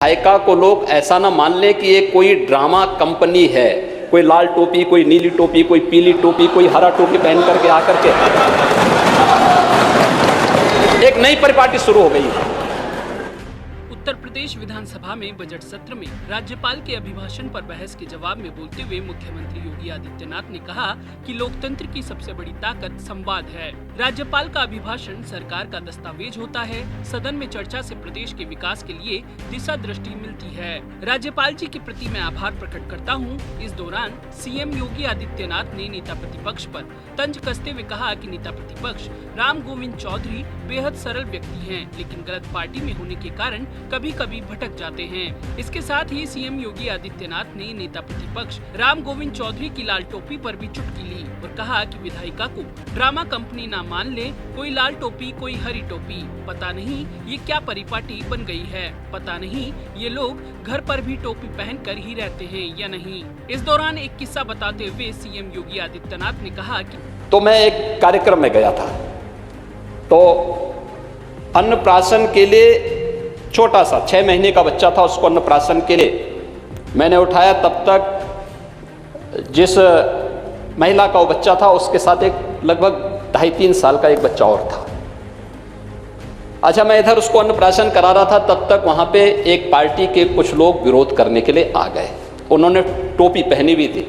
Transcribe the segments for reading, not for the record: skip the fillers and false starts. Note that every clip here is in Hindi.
विधायिका को लोग ऐसा ना मान लें कि ये कोई ड्रामा कंपनी है, कोई लाल टोपी, कोई नीली टोपी, कोई पीली टोपी, कोई हरा टोपी पहन करके आकर के एक नई परिपाटी शुरू हो गई है। उत्तर प्रदेश विधानसभा में बजट सत्र में राज्यपाल के अभिभाषण पर बहस के जवाब में बोलते हुए मुख्यमंत्री योगी आदित्यनाथ ने कहा कि लोकतंत्र की सबसे बड़ी ताकत संवाद है। राज्यपाल का अभिभाषण सरकार का दस्तावेज होता है। सदन में चर्चा से प्रदेश के विकास के लिए दिशा दृष्टि मिलती है। राज्यपाल जी के प्रति मैं आभार प्रकट करता हूँ। इस दौरान सीएम योगी आदित्यनाथ ने नेता प्रतिपक्ष पर तंज कसते हुए कहा कि नेता प्रतिपक्ष राम गोविंद चौधरी बेहद सरल व्यक्ति हैं, लेकिन गलत पार्टी में होने के कारण कभी कभी भटक जाते हैं। इसके साथ ही सीएम योगी आदित्यनाथ ने नेता प्रतिपक्ष राम गोविंद चौधरी की लाल टोपी पर भी चुटकी ली और कहा कि विधायिका को ड्रामा कंपनी ना मान ले, कोई लाल टोपी कोई हरी टोपी, पता नहीं ये क्या परिपाटी बन गई है, पता नहीं ये लोग घर पर भी टोपी पहन कर ही रहते हैं या नहीं। इस दौरान एक किस्सा बताते हुए सीएम योगी आदित्यनाथ ने कहा कि तो मैं एक कार्यक्रम में गया था, तो अन्नप्राशन के लिए छोटा सा 6 महीने का बच्चा था, उसको अन्नप्राशन के लिए मैंने उठाया। तब तक जिस महिला का वो बच्चा था उसके साथ एक लगभग 2.5-3 साल का एक बच्चा और था। अच्छा, मैं इधर उसको अन्नप्राशन करा रहा था, तब तक वहाँ पे एक पार्टी के कुछ लोग विरोध करने के लिए आ गए। उन्होंने टोपी पहनी हुई थी।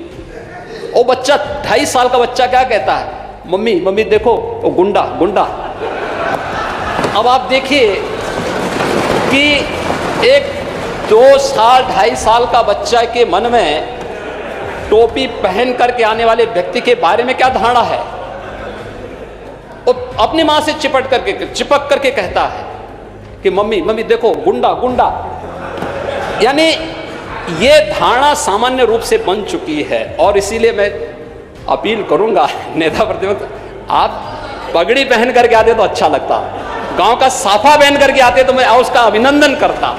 वो बच्चा 2.5 साल का बच्चा क्या कहता है, मम्मी मम्मी देखो वो गुंडा गुंडा। अब आप देखिए कि एक 2 साल 2.5 साल का बच्चा के मन में टोपी पहन करके आने वाले व्यक्ति के बारे में क्या धारणा है। वो अपनी मां से चिपक करके कहता है कि मम्मी मम्मी देखो गुंडा गुंडा। यानी ये धारणा सामान्य रूप से बन चुकी है। और इसीलिए मैं अपील करूंगा नेता प्रतिपक्ष, आप पगड़ी पहन करके आते तो अच्छा लगता, गांव का साफा पहन करके आते तो मैं उसका अभिनंदन करता।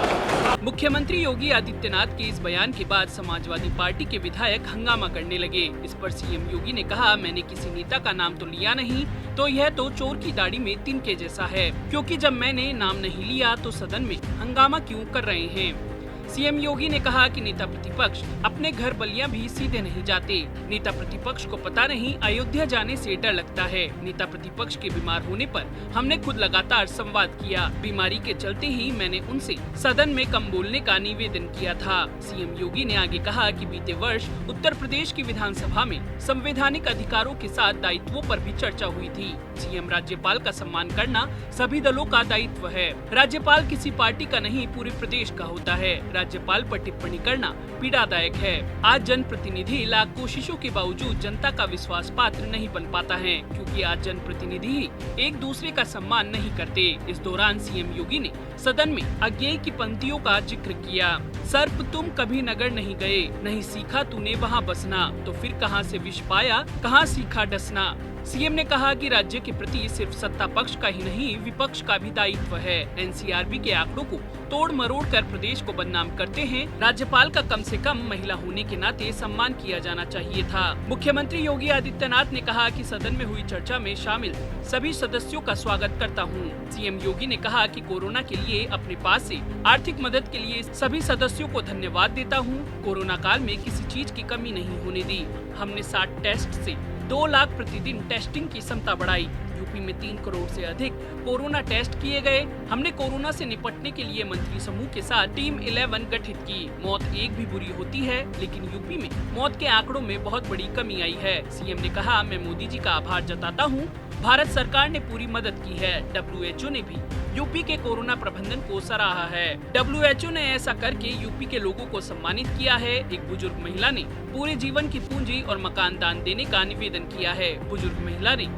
मुख्यमंत्री योगी आदित्यनाथ के इस बयान के बाद समाजवादी पार्टी के विधायक हंगामा करने लगे। इस पर सीएम योगी ने कहा, मैंने किसी नेता का नाम तो लिया नहीं, तो यह तो चोर की दाढ़ी में तिनके जैसा है, क्योंकि जब मैंने नाम नहीं लिया तो सदन में हंगामा क्यों कर रहे हैं। सीएम योगी ने कहा कि नेता प्रतिपक्ष अपने घर बलिया भी सीधे नहीं जाते। नेता प्रतिपक्ष को पता नहीं अयोध्या जाने से डर लगता है। नेता प्रतिपक्ष के बीमार होने पर हमने खुद लगातार संवाद किया। बीमारी के चलते ही मैंने उनसे सदन में कम बोलने का निवेदन किया था। सीएम योगी ने आगे कहा कि बीते वर्ष उत्तर प्रदेश की विधानसभा में संवैधानिक अधिकारों के साथ दायित्वों पर भी चर्चा हुई थी। सीएम राज्यपाल का सम्मान करना सभी दलों का दायित्व है। राज्यपाल किसी पार्टी का नहीं, पूरे प्रदेश का होता है। राज्यपाल पर टिप्पणी करना पीड़ादायक है। आज जनप्रतिनिधि लाख कोशिशों के बावजूद जनता का विश्वास पात्र नहीं बन पाता है, क्योंकि आज जनप्रतिनिधि एक दूसरे का सम्मान नहीं करते। इस दौरान सीएम योगी ने सदन में अज्ञेय की पंक्तियों का जिक्र किया। सर्प तुम कभी नगर नहीं गए, नहीं सीखा तूने वहाँ बसना, तो फिर कहाँ से विष पाया, कहाँ सीखा डसना। सीएम ने कहा कि राज्य के प्रति सिर्फ सत्ता पक्ष का ही नहीं, विपक्ष का भी दायित्व है। एनसीआरबी के आंकड़ों को तोड़ मरोड़ कर प्रदेश को बदनाम करते हैं। राज्यपाल का कम से कम महिला होने के नाते सम्मान किया जाना चाहिए था। मुख्यमंत्री योगी आदित्यनाथ ने कहा कि सदन में हुई चर्चा में शामिल सभी सदस्यों का स्वागत करता हूँ। सीएम योगी ने कहा कि कोरोना के लिए अपने पास से आर्थिक मदद के लिए सभी सदस्यों को धन्यवाद देता हूँ। कोरोना काल में किसी चीज की कमी नहीं होने दी। हमने 60 टेस्ट से 2 लाख प्रतिदिन टेस्टिंग की क्षमता बढ़ाई। यूपी में 3 करोड़ से अधिक कोरोना टेस्ट किए गए। हमने कोरोना से निपटने के लिए मंत्री समूह के साथ टीम 11 गठित की। मौत एक भी बुरी होती है, लेकिन यूपी में मौत के आंकड़ों में बहुत बड़ी कमी आई है। सीएम ने कहा, मैं मोदी जी का आभार जताता हूँ। भारत सरकार ने पूरी मदद की है। WHO ने भी यूपी के कोरोना प्रबंधन को सराहा है। WHO ने ऐसा करके यूपी के लोगों को सम्मानित किया है। एक बुजुर्ग महिला ने पूरे जीवन की पूंजी और मकान दान देने का निवेदन किया है। बुजुर्ग महिला ने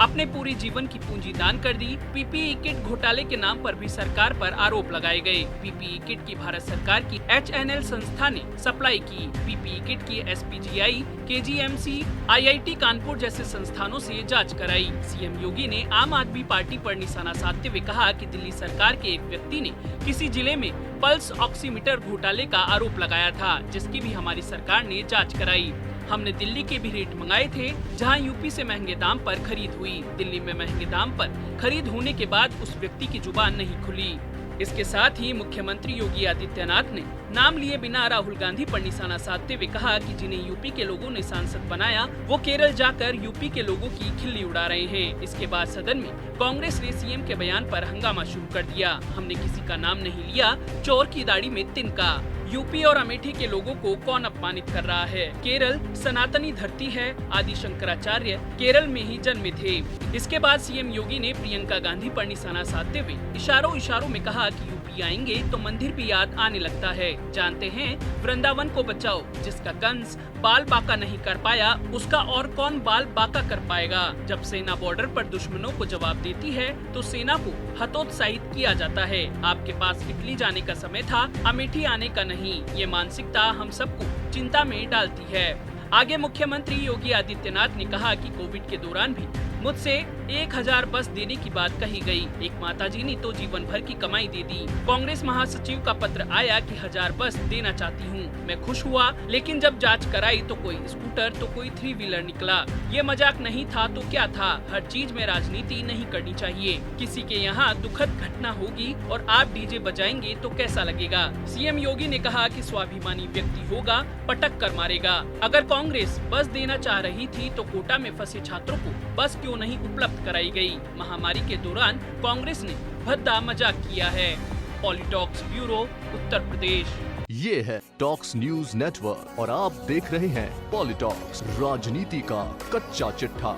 अपने पूरे जीवन की पूंजी दान कर दी। पीपीई किट घोटाले के नाम पर भी सरकार पर आरोप लगाए गए। पीपीई किट की भारत सरकार की HNL संस्था ने सप्लाई की। पीपीई किट की SPGI, KGMC, IIT कानपुर जैसे संस्थानों से जांच कराई। सीएम योगी ने आम आदमी पार्टी पर निशाना साधते हुए कहा कि दिल्ली सरकार के एक व्यक्ति ने किसी जिले में पल्स ऑक्सीमीटर घोटाले का आरोप लगाया था, जिसकी भी हमारी सरकार ने जाँच कराई। हमने दिल्ली के भी रेट मंगाए थे, जहां यूपी से महंगे दाम पर खरीद हुई। दिल्ली में महंगे दाम पर खरीद होने के बाद उस व्यक्ति की जुबान नहीं खुली। इसके साथ ही मुख्यमंत्री योगी आदित्यनाथ ने नाम लिए बिना राहुल गांधी पर निशाना साधते हुए कहा कि जिन्हें यूपी के लोगों ने सांसद बनाया वो केरल जाकर यूपी के लोगों की खिल्ली उड़ा रहे हैं। इसके बाद सदन में कांग्रेस ने सीएम के बयान पर हंगामा शुरू कर दिया। हमने किसी का नाम नहीं लिया, चोर की दाढ़ी में तिनका। यूपी और अमेठी के लोगों को कौन अपमानित कर रहा है? केरल सनातनी धरती है। आदि शंकराचार्य केरल में ही जन्मे थे। इसके बाद सीएम योगी ने प्रियंका गांधी पर निशाना साधते हुए इशारों में कहा कि यूपी आएंगे तो मंदिर भी याद आने लगता है। जानते हैं वृंदावन को बचाओ, जिसका कंस बाल बांका नहीं कर पाया उसका और कौन बाल बांका कर पाएगा। जब सेना बॉर्डर पर दुश्मनों को जवाब देती है तो सेना को हतोत्साहित किया जाता है। आपके पास इटली जाने का समय था, अमेठी आने का नहीं। ये मानसिकता हम सबको चिंता में डालती है। आगे मुख्यमंत्री योगी आदित्यनाथ ने कहा कि कोविड के दौरान भी मुझसे 1000 बस देने की बात कही गई। एक माताजी ने तो जीवन भर की कमाई दे दी। कांग्रेस महासचिव का पत्र आया कि 1000 बस देना चाहती हूँ। मैं खुश हुआ, लेकिन जब जांच कराई तो कोई स्कूटर तो कोई 3 व्हीलर निकला। ये मजाक नहीं था तो क्या था? हर चीज में राजनीति नहीं करनी चाहिए। किसी के यहाँ दुखद घटना होगी और आप डीजे बजाएंगे तो कैसा लगेगा? सीएम योगी ने कहा कि स्वाभिमानी व्यक्ति होगा, पटक कर मारेगा। अगर कांग्रेस बस देना चाह रही थी तो कोटा में फंसे छात्रों को बस क्यों नहीं उपलब्ध कराई गई? महामारी के दौरान कांग्रेस ने भद्दा मजाक किया है। पॉलिटॉक्स ब्यूरो, उत्तर प्रदेश। ये है टॉक्स न्यूज नेटवर्क और आप देख रहे हैं पॉलिटॉक्स, राजनीति का कच्चा चिट्ठा।